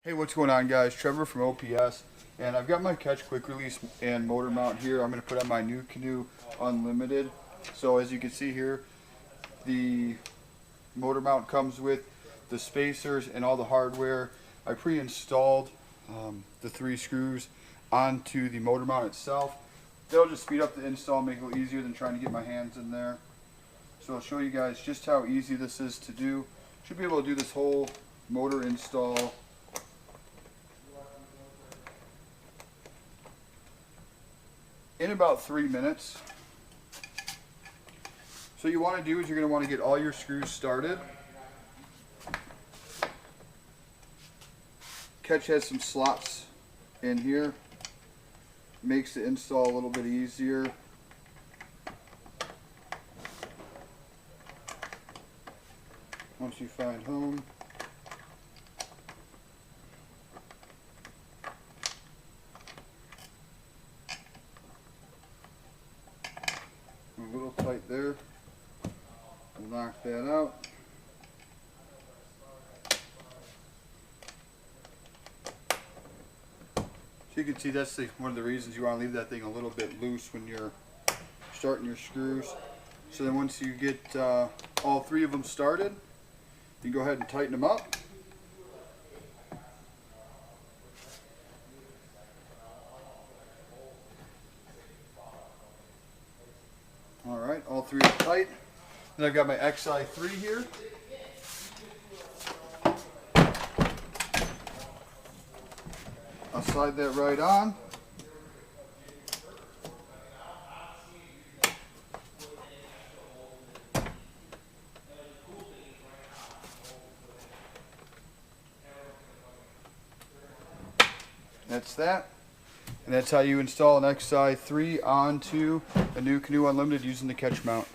Hey, what's going on, guys? Trevor from OPS, and I've got my Ketch quick release and motor mount here. I'm going to put on my Nucanoe Unlimited. So as you can see here, the motor mount comes with the spacers and all the hardware. I pre-installed the 3 screws onto the motor mount itself. They'll just speed up the install, make it a little easier than trying to get my hands in there. So I'll show you guys just how easy this is to do. Should be able to do this whole motor install in about 3 minutes. So what you want to do is you're going to want to get all your screws started. Ketch has some slots in here. Makes the install a little bit easier. Once you find home. A little tight there. We'll knock that out. So you can see that's one of the reasons you want to leave that thing a little bit loose when you're starting your screws. So then once you get all 3 of them started, you go ahead and tighten them up. Alright, all 3 are tight. Then I've got my XI3 here. I'll slide that right on. That's that. And that's how you install an XI3 onto a Nucanoe Unlimited using the Ketch mount.